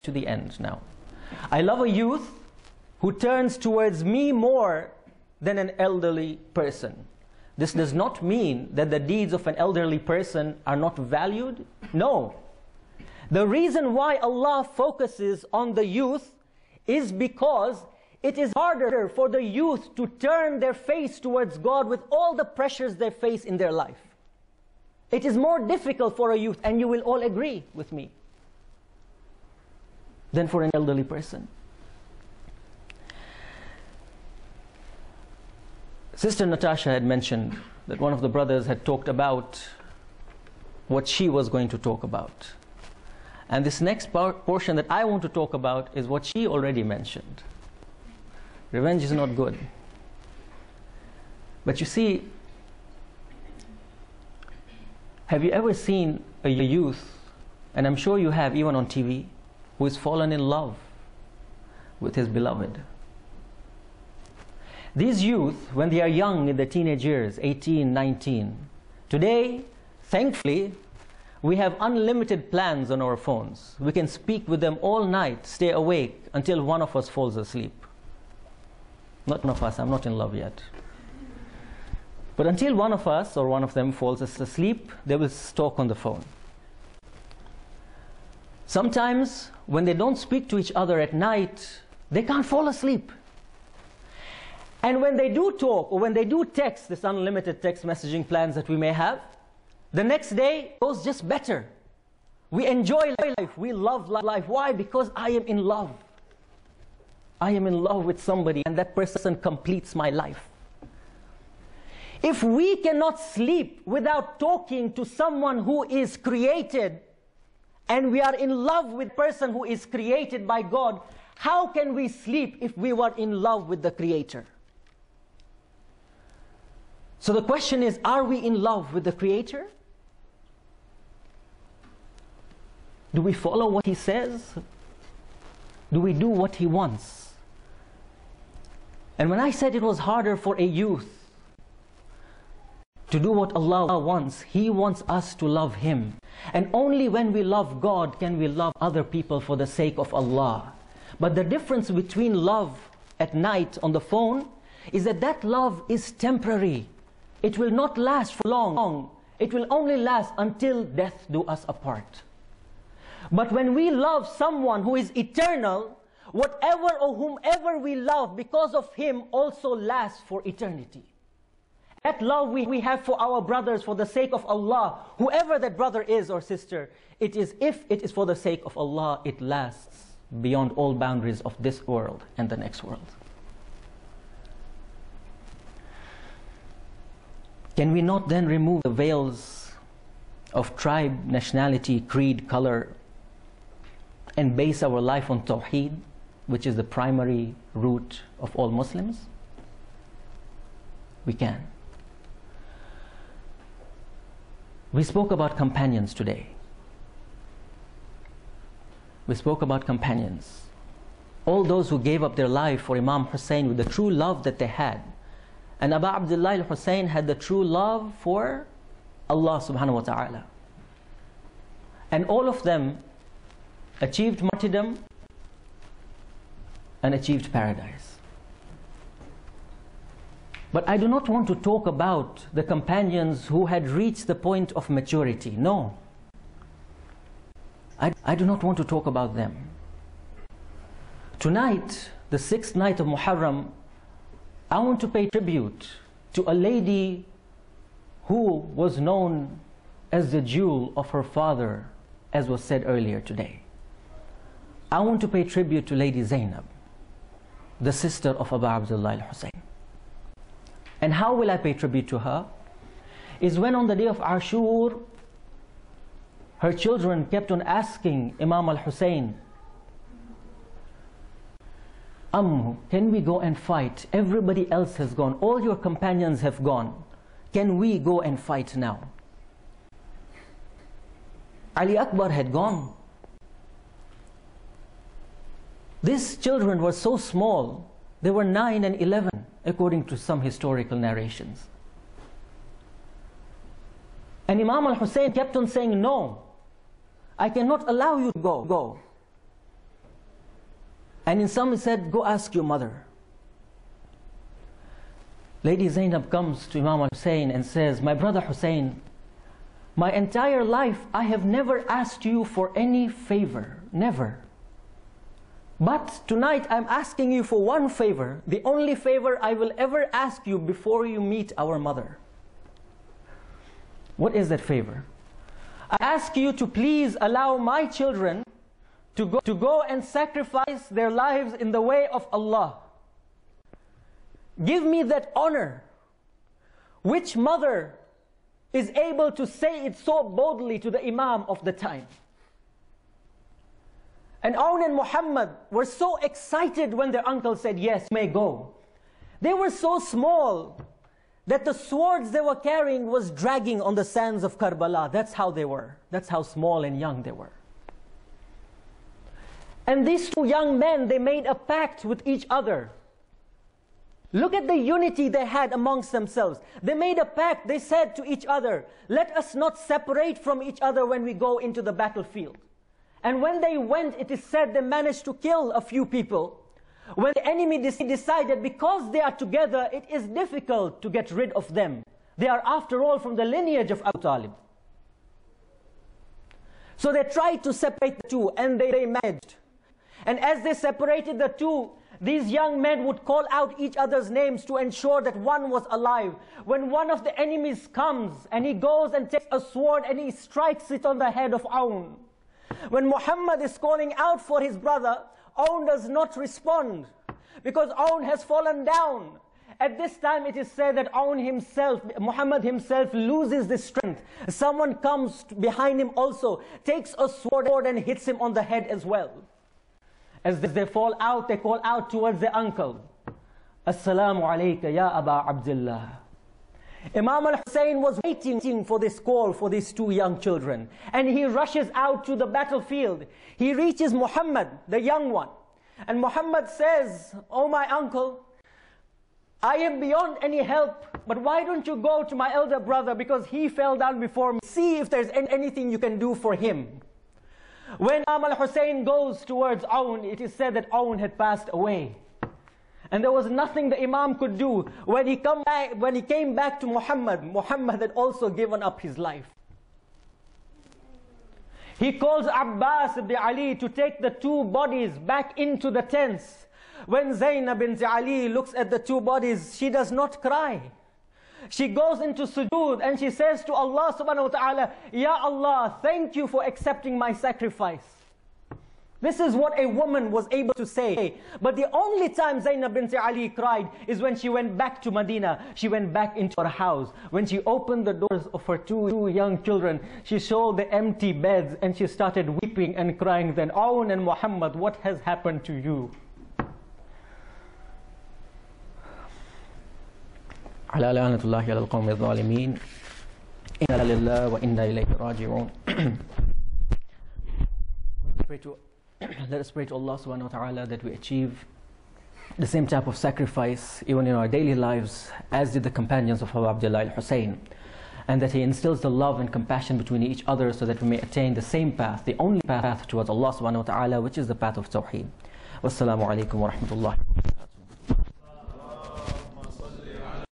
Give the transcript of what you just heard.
to the end now. I love a youth who turns towards me more than an elderly person. This does not mean that the deeds of an elderly person are not valued. No. The reason why Allah focuses on the youth is because it is harder for the youth to turn their face towards God with all the pressures they face in their life. It is more difficult for a youth, and you will all agree with me, than for an elderly person. Sister Natasha had mentioned that one of the brothers had talked about what she was going to talk about. And this next portion that I want to talk about is what she already mentioned. Revenge is not good. But you see, have you ever seen a youth, and I'm sure you have even on TV, who is fallen in love with his beloved? These youth, when they are young in the teenage years, 18, 19, today, thankfully, we have unlimited plans on our phones. We can speak with them all night, stay awake, until one of us falls asleep. Not one of us, I'm not in love yet. But until one of us or one of them falls asleep, they will talk on the phone. Sometimes, when they don't speak to each other at night, they can't fall asleep. And when they do talk, or when they do text, this unlimited text messaging plans that we may have, the next day goes just better. We enjoy life, we love life. Why? Because I am in love. I am in love with somebody, and that person completes my life. If we cannot sleep without talking to someone who is created, and we are in love with a person who is created by God, how can we sleep if we were in love with the Creator? So the question is, are we in love with the Creator? Do we follow what He says? Do we do what He wants? And when I said it was harder for a youth to do what Allah wants, He wants us to love Him. And only when we love God can we love other people for the sake of Allah. But the difference between love at night on the phone is that that love is temporary. It will not last for long. It will only last until death do us apart. But when we love someone who is eternal, whatever or whomever we love because of him also lasts for eternity. That love we have for our brothers for the sake of Allah, whoever that brother is or sister, it is, if it is for the sake of Allah, it lasts beyond all boundaries of this world and the next world. Can we not then remove the veils of tribe, nationality, creed, color, and base our life on Tawheed, which is the primary root of all Muslims? We can. We spoke about companions today. We spoke about companions. All those who gave up their life for Imam Hussein with the true love that they had. And Abu Abdullah al-Hussein had the true love for Allah subhanahu wa ta'ala. And all of them achieved martyrdom and achieved paradise. But I do not want to talk about the companions who had reached the point of maturity. No. I do not want to talk about them. Tonight, the 6th night of Muharram, I want to pay tribute to a lady who was known as the jewel of her father, as was said earlier today. I want to pay tribute to Lady Zainab, the sister of Abu Abdullah al-Hussein. And how will I pay tribute to her? Is when on the day of Ashura, her children kept on asking Imam al-Hussein, can we go and fight? Everybody else has gone. All your companions have gone. Can we go and fight now? Ali Akbar had gone. These children were so small. They were 9 and 11, according to some historical narrations. And Imam al-Hussein kept on saying, no, I cannot allow you to go. And in some he said, go ask your mother. Lady Zainab comes to Imam al-Hussein and says, my brother Hussein, my entire life I have never asked you for any favor, never. But tonight I'm asking you for one favor, the only favor I will ever ask you before you meet our mother. What is that favor? I ask you to please allow my children to go and sacrifice their lives in the way of Allah. Give me that honor. Which mother is able to say it so boldly to the Imam of the time? And Aun and Muhammad were so excited when their uncle said, yes, you may go. They were so small that the swords they were carrying was dragging on the sands of Karbala. That's how they were. That's how small and young they were. And these two young men, they made a pact with each other. Look at the unity they had amongst themselves. They made a pact. They said to each other, let us not separate from each other when we go into the battlefield. And when they went, it is said they managed to kill a few people. When the enemy decided, because they are together, it is difficult to get rid of them. They are, after all, from the lineage of Abu Talib. So they tried to separate the two, and they managed. And as they separated the two, these young men would call out each other's names to ensure that one was alive. When one of the enemies comes, and he goes and takes a sword, and he strikes it on the head of Aun. When Muhammad is calling out for his brother, Aun does not respond, because Aun has fallen down. At this time it is said that Aun himself, Muhammad himself, loses the strength. Someone comes behind him also, takes a sword and hits him on the head as well. As they fall out, they call out towards their uncle, Assalamu alayka ya Aba Abdullah. Imam al-Hussein was waiting for this call for these two young children. And he rushes out to the battlefield. He reaches Muhammad, the young one. And Muhammad says, oh my uncle, I am beyond any help, but why don't you go to my elder brother, because he fell down before me. See if there's anything you can do for him. When Imam al-Hussein goes towards Aun, it is said that Aun had passed away. And there was nothing the Imam could do. When he came back to Muhammad, Muhammad had also given up his life. He calls Abbas ibn Ali to take the two bodies back into the tents. When Zainab bint Ali looks at the two bodies, she does not cry. She goes into sujood and she says to Allah subhanahu wa ta'ala, Ya Allah, thank you for accepting my sacrifice. This is what a woman was able to say. But the only time Zainab bint Ali cried is when she went back to Medina. She went back into her house. When she opened the doors of her two young children, she saw the empty beds and she started weeping and crying. Then, Aun and Muhammad, what has happened to you? على لعنة الله على القوم الظالمين إنا لله وإنا إليه راجعون. Let us pray to Allah subhanahu wa ta'ala that we achieve the same type of sacrifice even in our daily lives as did the companions of Abu Abdullah al-Hussein, and that He instills the love and compassion between each other so that we may attain the same path, the only path towards Allah subhanahu wa ta'ala, which is the path of Tawheed. Wassalamu alaikum wa rahmatullah.